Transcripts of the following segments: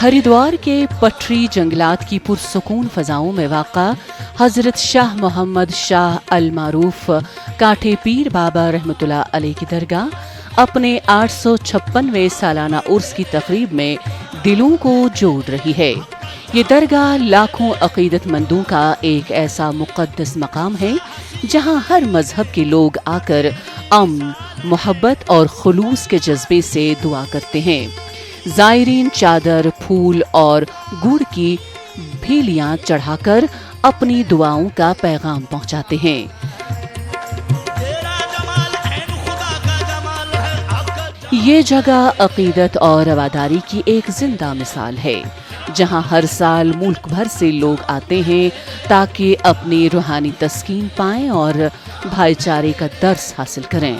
हरिद्वार के पटरी जंगलात की पुरसुकून फ़ज़ाओं में वाक़ा हज़रत शाह मोहम्मद शाह अल मारूफ काठे पीर बाबा रहमतुल्लाह अलैह की दरगाह अपने 856वें सालाना उर्स की तक़रीब में दिलों को जोड़ रही है। ये दरगाह लाखों अक़ीदतमंदों का एक ऐसा मुक़द्दस मकाम है जहाँ हर मजहब के लोग आकर अमन, मोहब्बत और खुलूस के जज्बे से दुआ करते हैं। ज़ायरीन चादर, फूल और गुड़ की भेलियाँ चढ़ाकर अपनी दुआओं का पैगाम पहुँचाते हैं। ये जगह अक़ीदत और रवादारी की एक जिंदा मिसाल है, जहाँ हर साल मुल्क भर से लोग आते हैं ताकि अपनी रूहानी तस्कीन पाएं और भाईचारे का दर्स हासिल करें।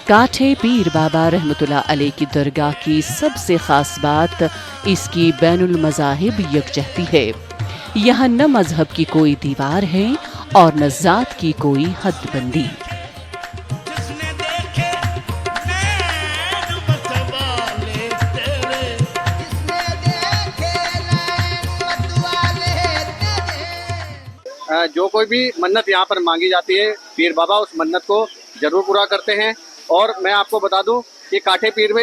काठे पीर बाबा रहमतुल्लाह अलैह की दरगाह की सबसे ख़ास बात इसकी बैनुल मज़ाहिब यकजहती है। यहाँ न मजहब की कोई दीवार है और न ज़ात की कोई हदबंदी। जो कोई भी मन्नत यहाँ पर मांगी जाती है, पीर बाबा उस मन्नत को जरूर पूरा करते हैं। और मैं आपको बता दूं कि काठे पीर में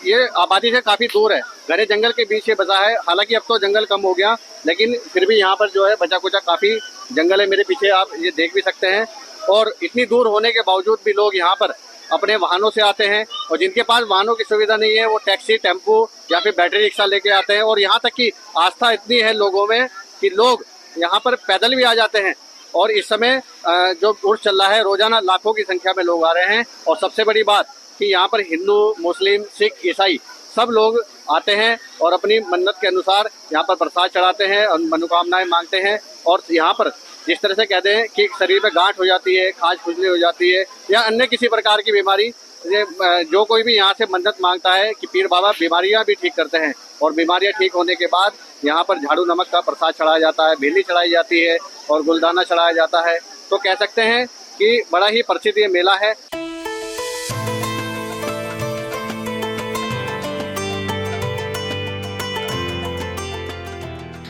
ये आबादी से काफ़ी दूर है, घने जंगल के बीच ये बसा है। हालांकि अब तो जंगल कम हो गया, लेकिन फिर भी यहाँ पर जो है बचा कुचा काफ़ी जंगल है। मेरे पीछे आप ये देख भी सकते हैं। और इतनी दूर होने के बावजूद भी लोग यहाँ पर अपने वाहनों से आते हैं, और जिनके पास वाहनों की सुविधा नहीं है वो टैक्सी, टेम्पो या फिर बैटरी रिक्शा लेके आते हैं। और यहाँ तक कि आस्था इतनी है लोगों में कि लोग यहाँ पर पैदल भी आ जाते हैं। और इस समय जो उर्स चल रहा है, रोजाना लाखों की संख्या में लोग आ रहे हैं। और सबसे बड़ी बात कि यहाँ पर हिंदू, मुस्लिम, सिख, ईसाई सब लोग आते हैं और अपनी मन्नत के अनुसार यहाँ पर प्रसाद चढ़ाते हैं और मनोकामनाएं मांगते हैं। और यहाँ पर जिस तरह से कहते हैं कि शरीर में गांठ हो जाती है, खाज खुजली हो जाती है या अन्य किसी प्रकार की बीमारी, जो कोई भी यहाँ से मन्नत मांगता है कि पीर बाबा बीमारियाँ भी ठीक करते हैं। और बीमारियाँ ठीक होने के बाद यहाँ पर झाड़ू नमक का प्रसाद चढ़ाया जाता है, भेली चढ़ाई जाती है और गुलदाना चढ़ाया जाता है। तो कह सकते हैं कि बड़ा ही प्रसिद्ध ये मेला है।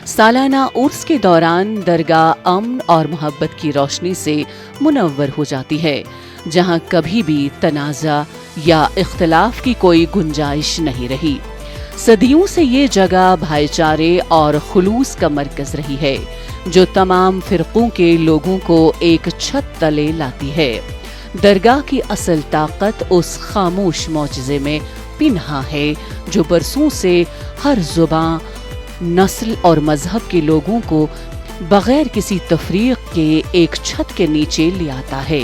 सालाना उर्स के दौरान दरगाह अमन और मोहब्बत की रोशनी से मुनव्वर हो जाती है, जहाँ कभी भी तनाज़ा या इख्तिलाफ की कोई गुंजाइश नहीं रही। सदियों से ये जगह भाईचारे और खुलूस का मरकज रही है, जो तमाम फिरकों के लोगों को एक छत तले लाती है। दरगाह की असल ताकत उस खामोश मौजज़े में पिन्हा है, जो बरसों से हर जुबान, नस्ल और मजहब के लोगों को बगैर किसी तफरीक के एक छत के नीचे ले आता है।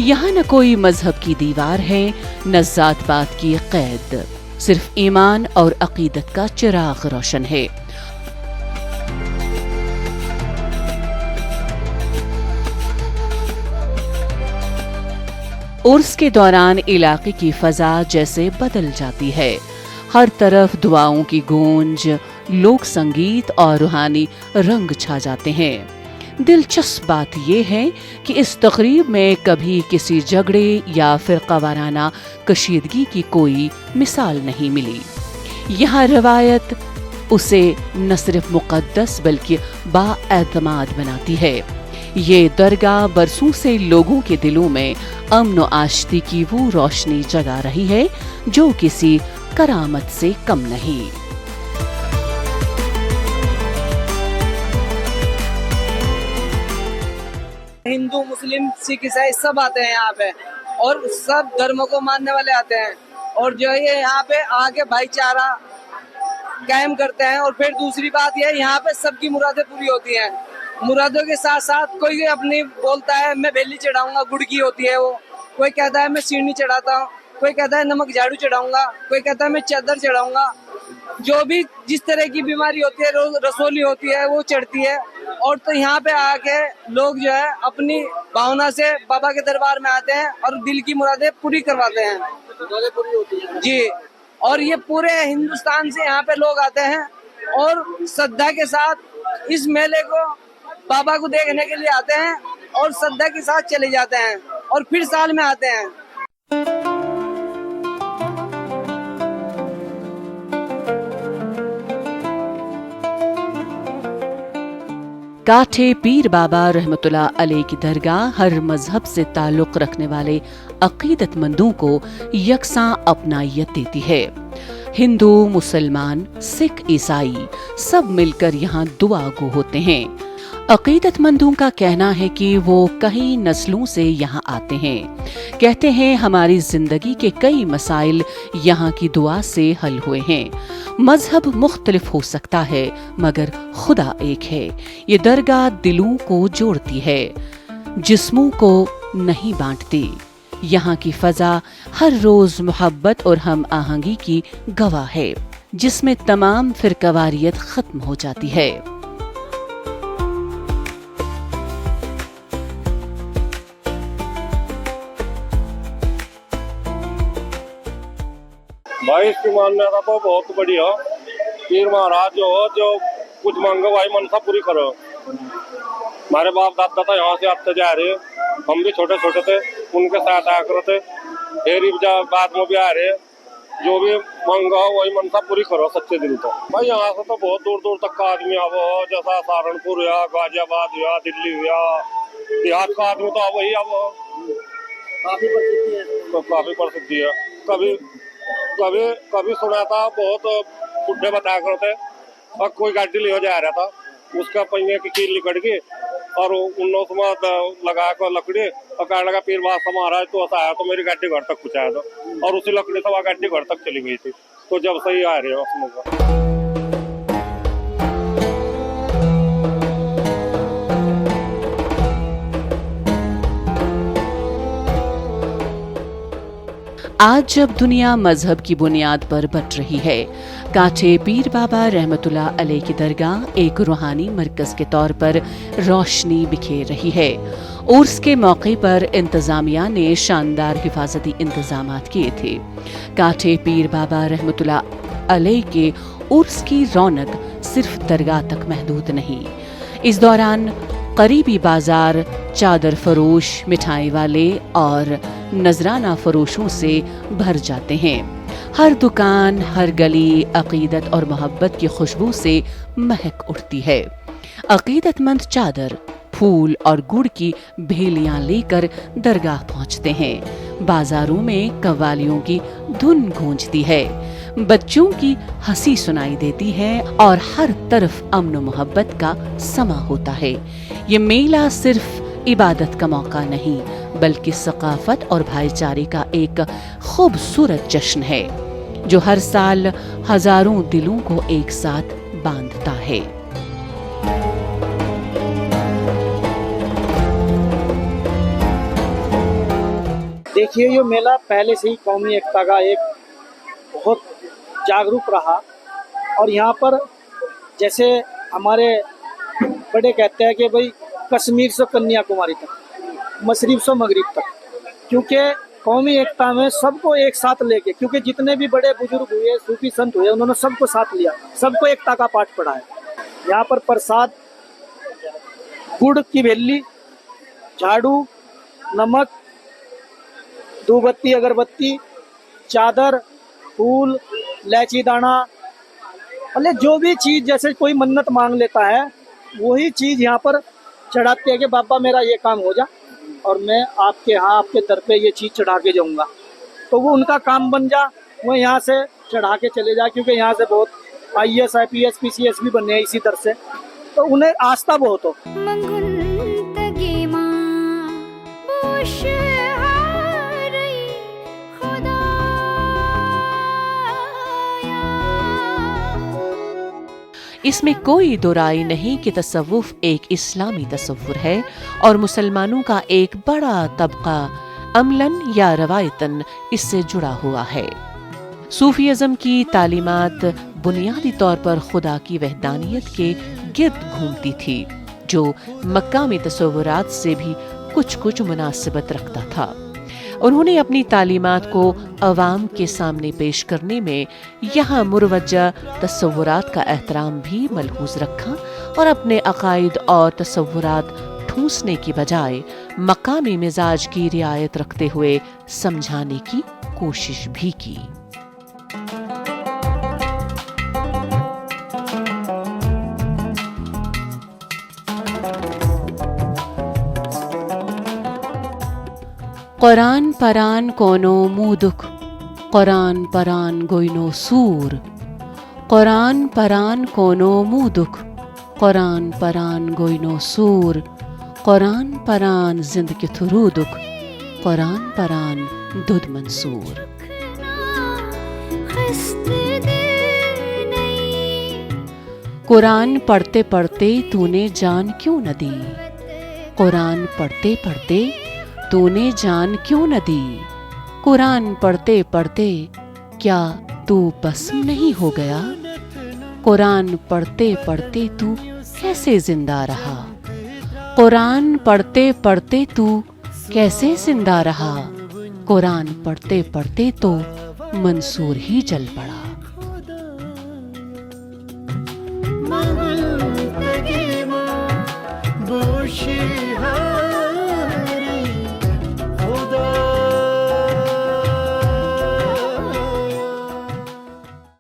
यहाँ न कोई मजहब की दीवार है, न जात पात की कैद, सिर्फ ईमान और अकीदत का चिराग रोशन है। उर्स के दौरान इलाके की फजा जैसे बदल जाती है। हर तरफ दुआओं की गूंज, लोक संगीत और रूहानी रंग छा जाते हैं। दिलचस्प बात यह है कि इस तकरीब में कभी किसी झगड़े या फिरका वाराना कशीदगी की कोई मिसाल नहीं मिली। यहाँ रवायत उसे न सिर्फ मुक़द्दस बल्कि बाएतमाद बनाती है। ये दरगाह बरसों से लोगों के दिलों में अमन व आश्ती की वो रोशनी जगा रही है जो किसी करामत से कम नहीं। हिंदू, मुस्लिम, सिख, ईसाई सब आते हैं यहाँ पे, और सब धर्मों को मानने वाले आते हैं। और जो है यहाँ पे आके भाईचारा कायम करते हैं। और फिर दूसरी बात यह, यहाँ पे सबकी मुरादें पूरी होती हैं। मुरादों के साथ साथ कोई अपनी बोलता है मैं भेली चढ़ाऊंगा, गुड़ की होती है वो, कोई कहता है मैं सीढ़ी चढ़ाता हूँ, कोई कहता है नमक झाड़ू चढ़ाऊंगा, कोई कहता है मैं चादर चढ़ाऊंगा। जो भी जिस तरह की बीमारी होती है, रसोली होती है, वो चढ़ती है। और तो यहाँ पे आके लोग जो है अपनी भावना से बाबा के दरबार में आते हैं और दिल की मुरादें पूरी करवाते हैं। पूरी होती है जी। और ये पूरे हिंदुस्तान से यहाँ पे लोग आते हैं और श्रद्धा के साथ इस मेले को, बाबा को देखने के लिए आते हैं और श्रद्धा के साथ चले जाते हैं और फिर साल में आते हैं। काठे पीर बाबा रहमतुल्लाह अलैह की दरगाह हर मजहब से ताल्लुक रखने वाले अकीदतमंदों को यकसां अपनायत देती है। हिंदू, मुसलमान, सिख, ईसाई सब मिलकर यहाँ दुआ गो होते हैं। अकीदतमंदों का कहना है कि वो कई नस्लों से यहाँ आते हैं। कहते हैं हमारी जिंदगी के कई मसाइल यहाँ की दुआ से हल हुए हैं। मजहब मुख्तलिफ हो सकता है मगर खुदा एक है। ये दरगाह दिलों को जोड़ती है, जिस्मों को नहीं बांटती। यहाँ की फजा हर रोज मोहब्बत और हम आहंगी की गवाह है, जिसमें तमाम फिरकवारियत खत्म हो जाती है। भाई इसकी मान्यता तो बहुत बढ़िया। पीर महाराज जो कुछ मांगो भाई मनसा पूरी करो। हमारे बाप दादा तो यहाँ से आते जा रहे, हम भी छोटे छोटे थे, उनके साथ आया करते, फिर बाद में भी आ रहे। जो भी मांगा वही मनसा पूरी करो सच्चे दिल तो। भाई यहाँ से तो बहुत दूर दूर तक का आदमी आवो, जैसा सहारनपुर हुआ, गाजियाबाद हुआ, दिल्ली हुआ, देहात का आदमी तो आवो ही आवो। काफी प्रसिद्धि है। कभी सुना था बहुत बुढ़े बताया करते, और कोई गाड़ी ले जा रहा था, उसका पहिए की कील निकट गई और उन उसमें लगा कर लकड़ी और कहने लगा पीर बादशाह महाराज तो ऐसा आया तो मेरी गाड़ी घर तक पहुँचाया था, और उसी लकड़ी से वह गाड़ी घर तक चली गई थी। तो जब सही आ रहे हो आज जब दुनिया मजहब की बुनियाद पर बट रही है, काठे पीर बाबा रहमतुल्लाह अलैह की दरगाह एक रूहानी मरकज के तौर पर रोशनी बिखेर रही है। उर्स के मौके पर इंतजामिया ने शानदार हिफाजती इंतजामात किए थे। काठे पीर बाबा रहमतुल्लाह अलैह के उर्स की रौनक सिर्फ दरगाह तक महदूद नहीं। इस दौरान करीबी बाजार चादर फरोश, मिठाई वाले और नजराना फरोशों से भर जाते हैं। हर दुकान, हर गली अकीदत और मोहब्बत की खुशबू से महक उठती है। अकीदतमंद चादर, फूल और गुड़ की भेलियां लेकर दरगाह पहुंचते हैं। बाजारों में कव्वालियों की धुन गूंजती है, बच्चों की हंसी सुनाई देती है और हर तरफ अमन मोहब्बत का समा होता है। ये मेला सिर्फ इबादत का मौका नहीं बल्कि सकाफत और भाईचारे का एक खूबसूरत जश्न है जो हर साल हजारों दिलों को एक साथ बांधता है। देखिए, ये मेला पहले से ही कौमी एकता का एक बहुत जागरूक रहा, और यहाँ पर जैसे हमारे बड़े कहते हैं कि भाई कश्मीर से कन्याकुमारी तक, मशरिफ से मगरिब तक, क्योंकि कौमी एकता में सबको एक साथ लेके, क्योंकि जितने भी बड़े बुजुर्ग हुए, सूफी संत हुए, उन्होंने सबको साथ लिया, सबको एकता का पाठ पढ़ाया। यहाँ पर प्रसाद, गुड़ की भेली, झाड़ू, नमक, धूपबत्ती, अगरबत्ती, चादर, फूल, इलायची दाना, मतलब जो भी चीज़ जैसे कोई मन्नत मांग लेता है वही चीज़ यहाँ पर चढ़ाते हैं कि बाबा मेरा ये काम हो जा और मैं आपके यहाँ आपके दर पे ये चीज़ चढ़ा के जाऊँगा, तो वो उनका काम बन जा, वो यहाँ से चढ़ा के चले जा। क्योंकि यहाँ से बहुत IAS, IPS, PCS भी बने हैं इसी दर से, तो उन्हें आस्था बहुत हो। इसमें कोई दो राय नहीं कि तसव्वुफ एक इस्लामी तसव्वुर है और मुसलमानों का एक बड़ा तबका अमलन या रवायतन इससे जुड़ा हुआ है। सूफीज़म की तालीमात बुनियादी तौर पर खुदा की वहदानियत के गिर्द घूमती थी, जो मक्कामी तसव्वुरात से भी कुछ कुछ मुनासिबत रखता था। उन्होंने अपनी तालीमात को अवाम के सामने पेश करने में यहाँ मुरवज्जा तसव्वुरात का एहतराम भी मलहूज रखा और अपने अकायद और तसव्वुरात ठूंसने की बजाय मकामी मिजाज की रियायत रखते हुए समझाने की कोशिश भी की। कुरान परान कोनो मुदुक कुरान परान गोइनो सूर कुरान परान कोनो मुदुक कुरान परान गोइनो सूर कुरान परान जिंद के थुरूदुक कुरान परान दुद मंसूर। कुरान पढ़ते पढ़ते तूने जान क्यों न दी कुरान पढ़ते पढ़ते तूने जान क्यों न दी कुरान पढ़ते पढ़ते क्या तू भस्म नहीं हो गया कुरान पढ़ते पढ़ते तू कैसे जिंदा रहा कुरान पढ़ते पढ़ते तू कैसे जिंदा रहा कुरान पढ़ते पढ़ते तो मंसूर ही जल पड़ा।